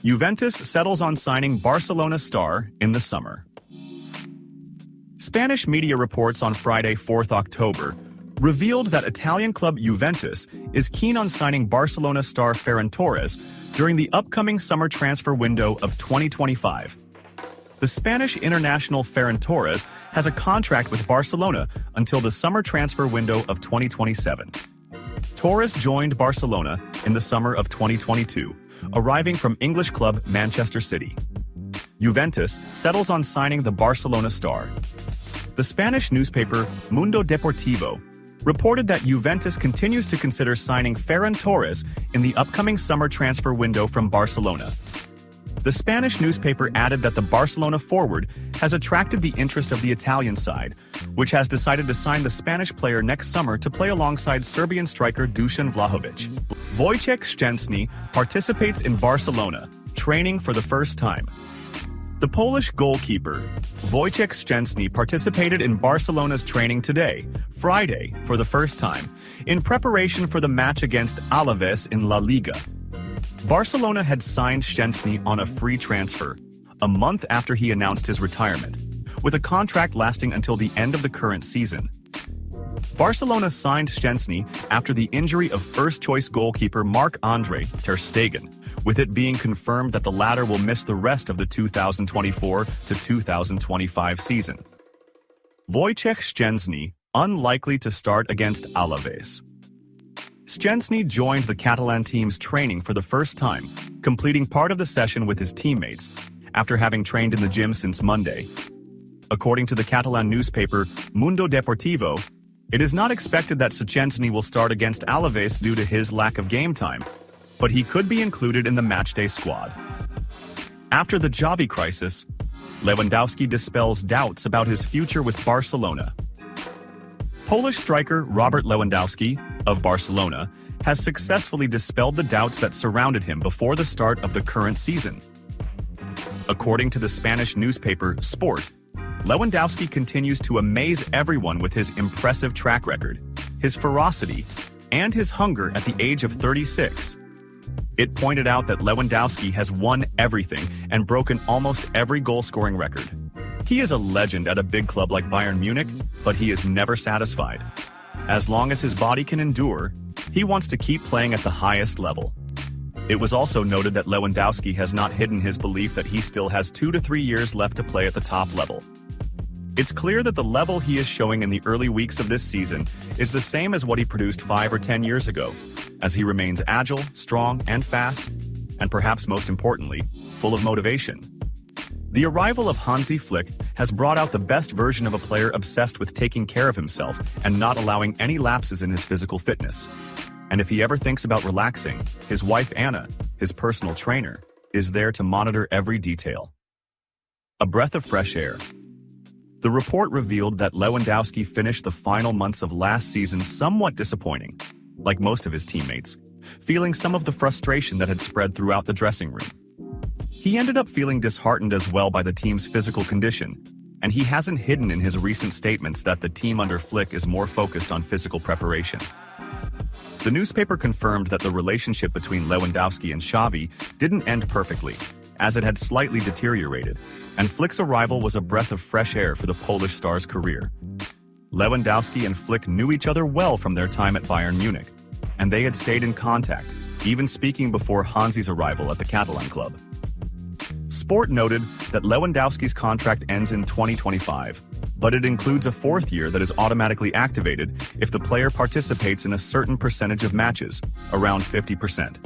Juventus settles on signing Barcelona star in the summer. Spanish media reports on Friday, 4th October, revealed that Italian club Juventus is keen on signing Barcelona star Ferran Torres during the upcoming summer transfer window of 2025. The Spanish international Ferran Torres has a contract with Barcelona until the summer transfer window of 2027. Torres joined Barcelona in the summer of 2022, arriving from English club Manchester City. Juventus settles on signing the Barcelona star. The Spanish newspaper Mundo Deportivo reported that Juventus continues to consider signing Ferran Torres in the upcoming summer transfer window from Barcelona. The Spanish newspaper added that the Barcelona forward has attracted the interest of the Italian side, which has decided to sign the Spanish player next summer to play alongside Serbian striker Dusan Vlahovic. Wojciech Szczęsny participates in Barcelona, training for the first time. The Polish goalkeeper, Wojciech Szczęsny, participated in Barcelona's training today, Friday, for the first time, in preparation for the match against Alaves in La Liga. Barcelona had signed Szczęsny on a free transfer, a month after he announced his retirement, with a contract lasting until the end of the current season. Barcelona signed Szczęsny after the injury of first-choice goalkeeper Marc-Andre ter Stegen, with it being confirmed that the latter will miss the rest of the 2024 to 2025 season. Wojciech Szczęsny, unlikely to start against Alaves. Szczęsny joined the Catalan team's training for the first time, completing part of the session with his teammates, after having trained in the gym since Monday. According to the Catalan newspaper Mundo Deportivo, it is not expected that Szczęsny will start against Alaves due to his lack of game time, but he could be included in the matchday squad. After the Xavi crisis, Lewandowski dispels doubts about his future with Barcelona. Polish striker Robert Lewandowski, of Barcelona, has successfully dispelled the doubts that surrounded him before the start of the current season. According to the Spanish newspaper Sport, Lewandowski continues to amaze everyone with his impressive track record, his ferocity, and his hunger at the age of 36. It pointed out that Lewandowski has won everything and broken almost every goal-scoring record. He is a legend at a big club like Bayern Munich, but he is never satisfied. As long as his body can endure, he wants to keep playing at the highest level. It was also noted that Lewandowski has not hidden his belief that he still has 2 to 3 years left to play at the top level. It's clear that the level he is showing in the early weeks of this season is the same as what he produced 5 or 10 years ago, as he remains agile, strong, and fast, and perhaps most importantly, full of motivation. The arrival of Hansi Flick has brought out the best version of a player obsessed with taking care of himself and not allowing any lapses in his physical fitness. And if he ever thinks about relaxing, his wife Anna, his personal trainer, is there to monitor every detail. A breath of fresh air. The report revealed that Lewandowski finished the final months of last season somewhat disappointing, like most of his teammates, feeling some of the frustration that had spread throughout the dressing room. He ended up feeling disheartened as well by the team's physical condition, and he hasn't hidden in his recent statements that the team under Flick is more focused on physical preparation. The newspaper confirmed that the relationship between Lewandowski and Xavi didn't end perfectly, as it had slightly deteriorated, and Flick's arrival was a breath of fresh air for the Polish star's career. Lewandowski and Flick knew each other well from their time at Bayern Munich, and they had stayed in contact, even speaking before Hansi's arrival at the Catalan club. Sport noted that Lewandowski's contract ends in 2025, but it includes a 4th year that is automatically activated if the player participates in a certain percentage of matches, around 50%.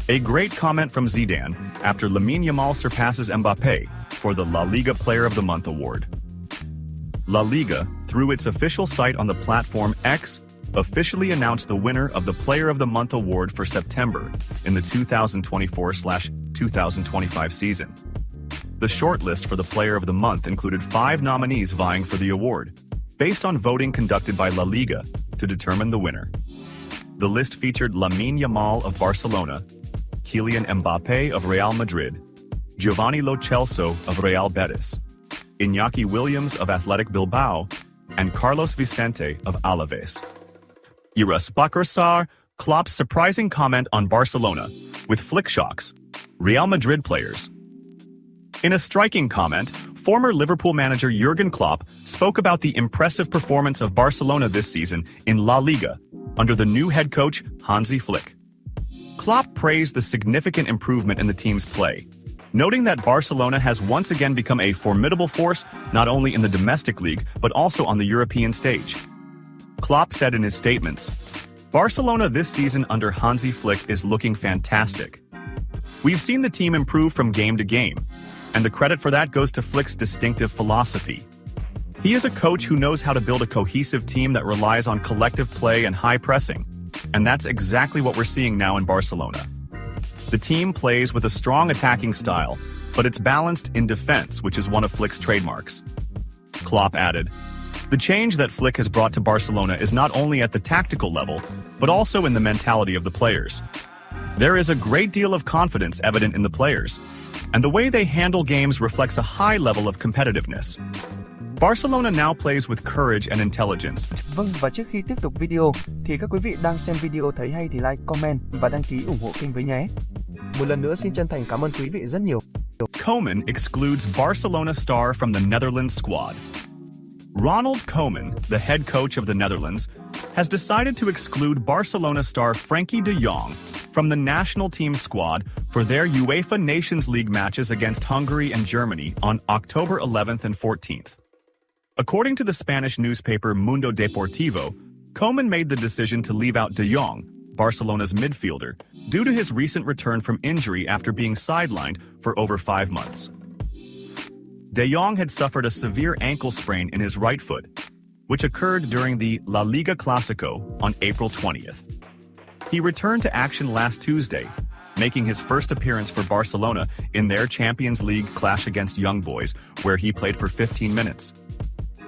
A great comment from Zidane after Lamine Yamal surpasses Mbappé for the La Liga Player of the Month award. La Liga, through its official site on the platform X, officially announced the winner of the Player of the Month award for September in the 2024-2025 season. The shortlist for the Player of the Month included 5 nominees vying for the award, based on voting conducted by La Liga to determine the winner. The list featured Lamine Yamal of Barcelona, Kylian Mbappé of Real Madrid, Giovanni Lo Celso of Real Betis, Iñaki Williams of Athletic Bilbao, and Carlos Vicente of Alaves. Iras Bakrasar, Klopp's surprising comment on Barcelona, with Flick shocks. Real Madrid players. In a striking comment, former Liverpool manager Jurgen Klopp spoke about the impressive performance of Barcelona this season in La Liga under the new head coach Hansi Flick. Klopp praised the significant improvement in the team's play, noting that Barcelona has once again become a formidable force not only in the domestic league but also on the European stage. Klopp said in his statements, "Barcelona this season under Hansi Flick is looking fantastic. We've seen the team improve from game to game, and the credit for that goes to Flick's distinctive philosophy. He is a coach who knows how to build a cohesive team that relies on collective play and high pressing, and that's exactly what we're seeing now in Barcelona. The team plays with a strong attacking style, but it's balanced in defense, which is one of Flick's trademarks." Klopp added, "The change that Flick has brought to Barcelona is not only at the tactical level, but also in the mentality of the players. There is a great deal of confidence evident in the players, and the way they handle games reflects a high level of competitiveness. Barcelona now plays with courage and intelligence." Vâng, và trước khi tiếp tục video, thì các quý vị đang xem video thấy hay thì like, comment và đăng ký ủng hộ kênh với nhé. Một lần nữa xin chân thành cảm ơn quý vị rất nhiều. Koeman excludes Barcelona star from the Netherlands squad. Ronald Koeman, the head coach of the Netherlands, has decided to exclude Barcelona star Frenkie de Jong from the national team squad for their UEFA Nations League matches against Hungary and Germany on October 11th and 14th. According to the Spanish newspaper Mundo Deportivo, Koeman made the decision to leave out de Jong, Barcelona's midfielder, due to his recent return from injury after being sidelined for over 5 months. De Jong had suffered a severe ankle sprain in his right foot, which occurred during the La Liga Clásico on April 20th. He returned to action last Tuesday, making his first appearance for Barcelona in their Champions League clash against Young Boys, where he played for 15 minutes.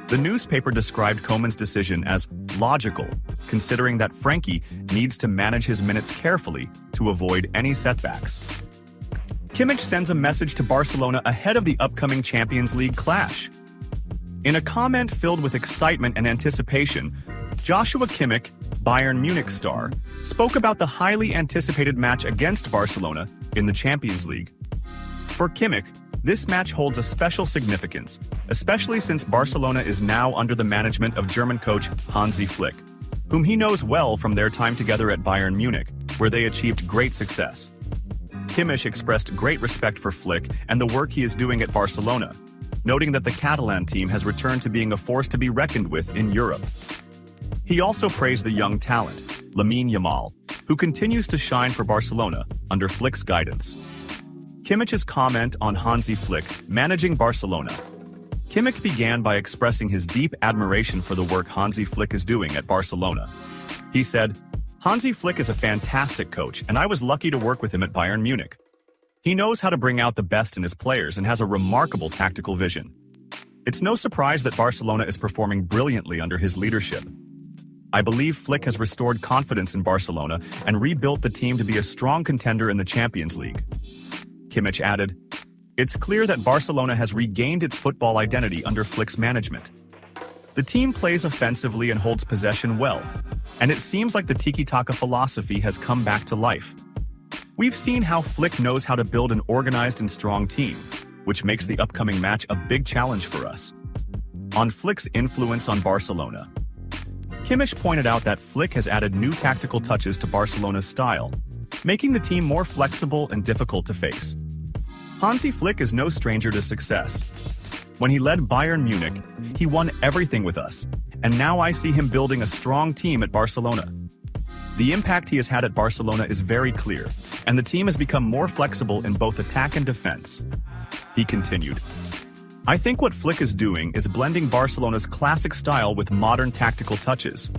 The newspaper described Koeman's decision as logical, considering that Frenkie needs to manage his minutes carefully to avoid any setbacks. Kimmich sends a message to Barcelona ahead of the upcoming Champions League clash. In a comment filled with excitement and anticipation, Joshua Kimmich, Bayern Munich star, spoke about the highly anticipated match against Barcelona in the Champions League. For Kimmich, this match holds a special significance, especially since Barcelona is now under the management of German coach Hansi Flick, whom he knows well from their time together at Bayern Munich, where they achieved great success. Kimmich expressed great respect for Flick and the work he is doing at Barcelona, noting that the Catalan team has returned to being a force to be reckoned with in Europe. He also praised the young talent, Lamine Yamal, who continues to shine for Barcelona under Flick's guidance. Kimmich's comment on Hansi Flick managing Barcelona. Kimmich began by expressing his deep admiration for the work Hansi Flick is doing at Barcelona. He said, "Hansi Flick is a fantastic coach, and I was lucky to work with him at Bayern Munich. He knows how to bring out the best in his players and has a remarkable tactical vision. It's no surprise that Barcelona is performing brilliantly under his leadership. I believe Flick has restored confidence in Barcelona and rebuilt the team to be a strong contender in the Champions League." Kimmich added, "It's clear that Barcelona has regained its football identity under Flick's management. The team plays offensively and holds possession well, and it seems like the tiki-taka philosophy has come back to life. We've seen how Flick knows how to build an organized and strong team, which makes the upcoming match a big challenge for us." On Flick's influence on Barcelona, Kimmich pointed out that Flick has added new tactical touches to Barcelona's style, making the team more flexible and difficult to face. Hansi Flick is no stranger to success. When he led Bayern Munich, he won everything with us, and now I see him building a strong team at Barcelona. The impact he has had at Barcelona is very clear, and the team has become more flexible in both attack and defense. He continued, "I think what Flick is doing is blending Barcelona's classic style with modern tactical touches.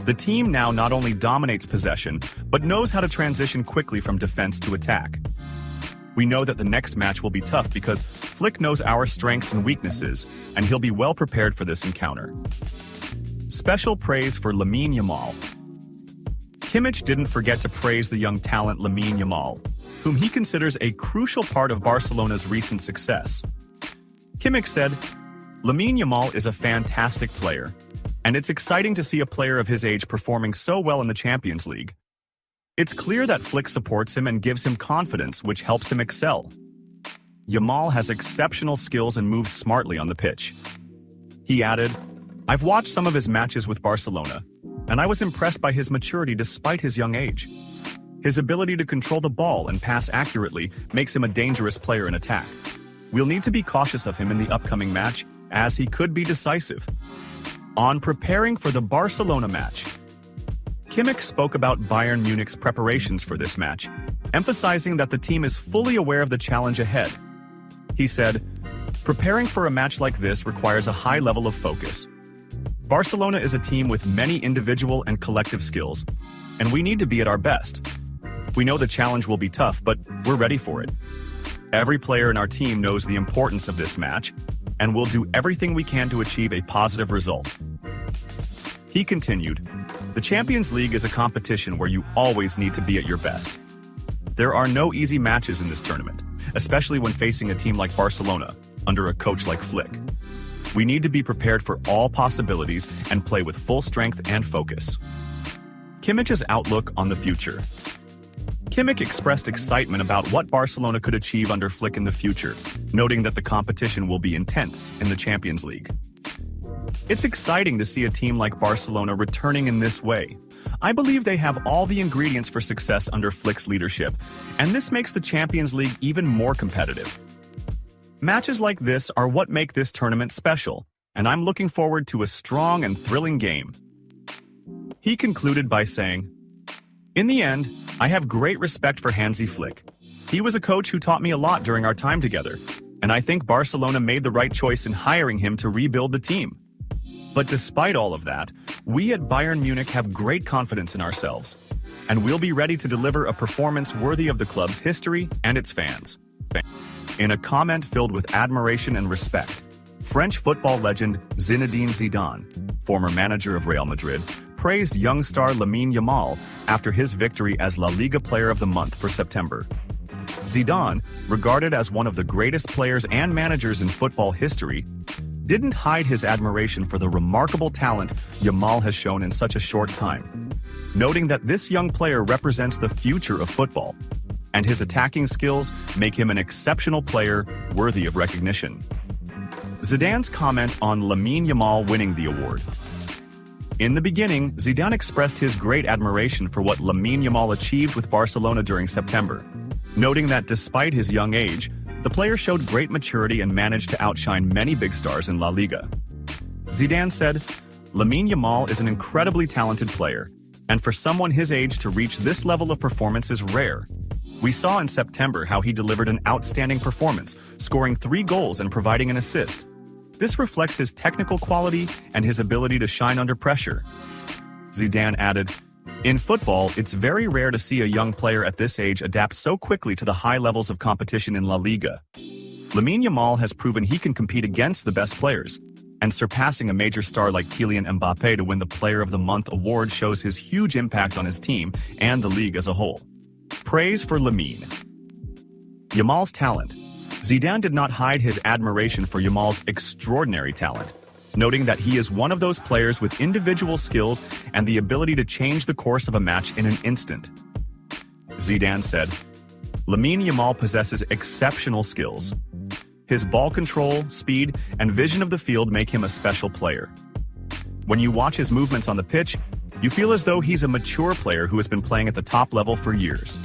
The team now not only dominates possession, but knows how to transition quickly from defense to attack. We know that the next match will be tough because Flick knows our strengths and weaknesses, and he'll be well prepared for this encounter." Special praise for Lamine Yamal. Kimmich didn't forget to praise the young talent Lamine Yamal, whom he considers a crucial part of Barcelona's recent success. Kimmich said, "Lamine Yamal is a fantastic player, and it's exciting to see a player of his age performing so well in the Champions League. It's clear that Flick supports him and gives him confidence, which helps him excel. Yamal has exceptional skills and moves smartly on the pitch. He added, "I've watched some of his matches with Barcelona, and I was impressed by his maturity despite his young age. His ability to control the ball and pass accurately makes him a dangerous player in attack. We'll need to be cautious of him in the upcoming match, as he could be decisive." On preparing for the Barcelona match, Kimmich spoke about Bayern Munich's preparations for this match, emphasizing that the team is fully aware of the challenge ahead. He said, "Preparing for a match like this requires a high level of focus. Barcelona is a team with many individual and collective skills, and we need to be at our best. We know the challenge will be tough, but we're ready for it. Every player in our team knows the importance of this match, and we'll do everything we can to achieve a positive result." He continued, "The Champions League is a competition where you always need to be at your best. There are no easy matches in this tournament, especially when facing a team like Barcelona, under a coach like Flick. We need to be prepared for all possibilities and play with full strength and focus." Kimmich's outlook on the future. Kimmich expressed excitement about what Barcelona could achieve under Flick in the future, noting that the competition will be intense in the Champions League. "It's exciting to see a team like Barcelona returning in this way. I believe they have all the ingredients for success under Flick's leadership, and this makes the Champions League even more competitive. Matches like this are what make this tournament special, and I'm looking forward to a strong and thrilling game." He concluded by saying, "In the end, I have great respect for Hansi Flick. He was a coach who taught me a lot during our time together, and I think Barcelona made the right choice in hiring him to rebuild the team. But despite all of that, we at Bayern Munich have great confidence in ourselves, and we'll be ready to deliver a performance worthy of the club's history and its fans." In a comment filled with admiration and respect, French football legend Zinedine Zidane, former manager of Real Madrid, praised young star Lamine Yamal after his victory as La Liga Player of the Month for September. Zidane, regarded as one of the greatest players and managers in football history, didn't hide his admiration for the remarkable talent Yamal has shown in such a short time, noting that this young player represents the future of football, and his attacking skills make him an exceptional player worthy of recognition. Zidane's comment on Lamine Yamal winning the award. In the beginning, Zidane expressed his great admiration for what Lamine Yamal achieved with Barcelona during September, noting that despite his young age, the player showed great maturity and managed to outshine many big stars in La Liga. Zidane said, "Lamine Yamal is an incredibly talented player, and for someone his age to reach this level of performance is rare. We saw in September how he delivered an outstanding performance, scoring 3 goals and providing an assist. This reflects his technical quality and his ability to shine under pressure." Zidane added, "In football, it's very rare to see a young player at this age adapt so quickly to the high levels of competition in La Liga. Lamine Yamal has proven he can compete against the best players, and surpassing a major star like Kylian Mbappé to win the Player of the Month award shows his huge impact on his team and the league as a whole." Praise for Lamine. Yamal's talent. Zidane did not hide his admiration for Yamal's extraordinary talent, noting that he is one of those players with individual skills and the ability to change the course of a match in an instant. Zidane said, "Lamine Yamal possesses exceptional skills. His ball control, speed, and vision of the field make him a special player. When you watch his movements on the pitch, you feel as though he's a mature player who has been playing at the top level for years.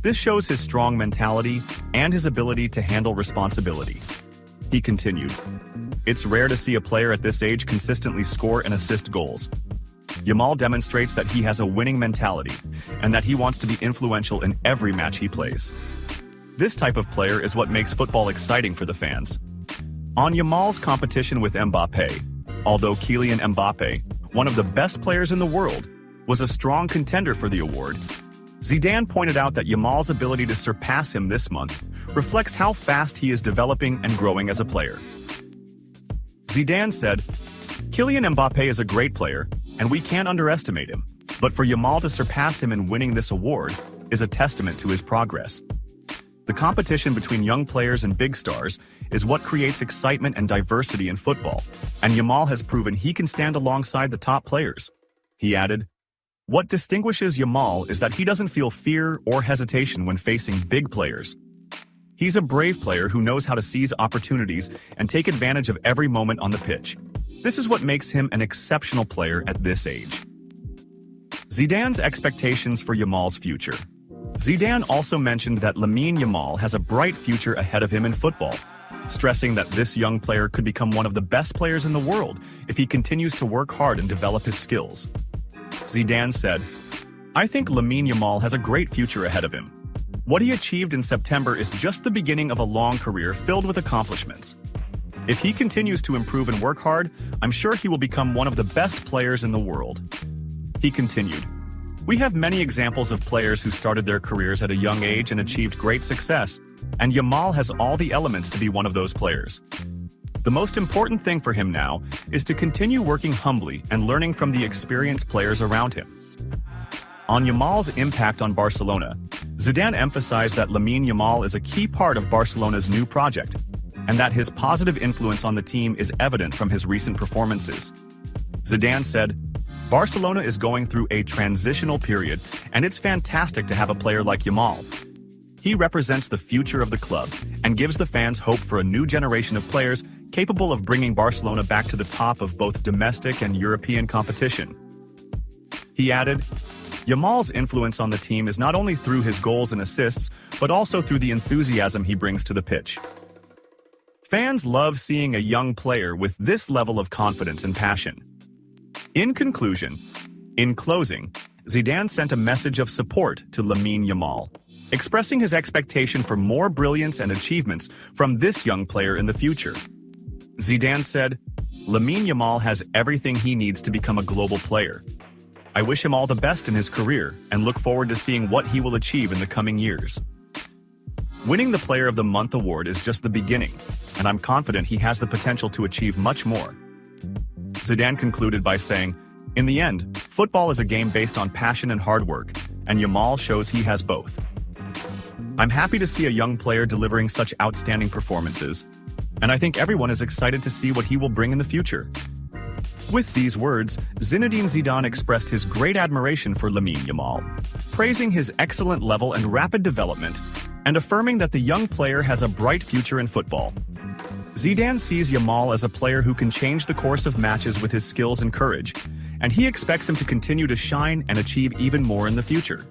This shows his strong mentality and his ability to handle responsibility." He continued, "It's rare to see a player at this age consistently score and assist goals. Yamal demonstrates that he has a winning mentality and that he wants to be influential in every match he plays. This type of player is what makes football exciting for the fans." On Yamal's competition with Mbappé, although Kylian Mbappé, one of the best players in the world, was a strong contender for the award, Zidane pointed out that Yamal's ability to surpass him this month reflects how fast he is developing and growing as a player. Zidane said, "Kylian Mbappé is a great player, and we can't underestimate him, but for Yamal to surpass him in winning this award is a testament to his progress. The competition between young players and big stars is what creates excitement and diversity in football, and Yamal has proven he can stand alongside the top players." He added, What distinguishes Yamal is that he doesn't feel fear or hesitation when facing big players. He's a brave player who knows how to seize opportunities and take advantage of every moment on the pitch. This is what makes him an exceptional player at this age. Zidane's expectations for Yamal's future. Zidane also mentioned that Lamine Yamal has a bright future ahead of him in football, stressing that this young player could become one of the best players in the world if he continues to work hard and develop his skills. Zidane said, "I think Lamine Yamal has a great future ahead of him. What he achieved in September is just the beginning of a long career filled with accomplishments. If he continues to improve and work hard, I'm sure he will become one of the best players in the world." He continued, "We have many examples of players who started their careers at a young age and achieved great success, and Yamal has all the elements to be one of those players. The most important thing for him now is to continue working humbly and learning from the experienced players around him." On Yamal's impact on Barcelona, Zidane emphasized that Lamine Yamal is a key part of Barcelona's new project, and that his positive influence on the team is evident from his recent performances. Zidane said, "Barcelona is going through a transitional period, and it's fantastic to have a player like Yamal. He represents the future of the club and gives the fans hope for a new generation of players capable of bringing Barcelona back to the top of both domestic and European competition." He added, "Yamal's influence on the team is not only through his goals and assists, but also through the enthusiasm he brings to the pitch. Fans love seeing a young player with this level of confidence and passion." In closing, Zidane sent a message of support to Lamine Yamal, expressing his expectation for more brilliance and achievements from this young player in the future. Zidane said, "Lamine Yamal has everything he needs to become a global player. I wish him all the best in his career and look forward to seeing what he will achieve in the coming years." Winning the Player of the Month award is just the beginning, and I'm confident he has the potential to achieve much more. Zidane concluded by saying, "In the end, football is a game based on passion and hard work, and Yamal shows he has both. I'm happy to see a young player delivering such outstanding performances, and I think everyone is excited to see what he will bring in the future." With these words, Zinedine Zidane expressed his great admiration for Lamine Yamal, praising his excellent level and rapid development, and affirming that the young player has a bright future in football. Zidane sees Yamal as a player who can change the course of matches with his skills and courage, and he expects him to continue to shine and achieve even more in the future.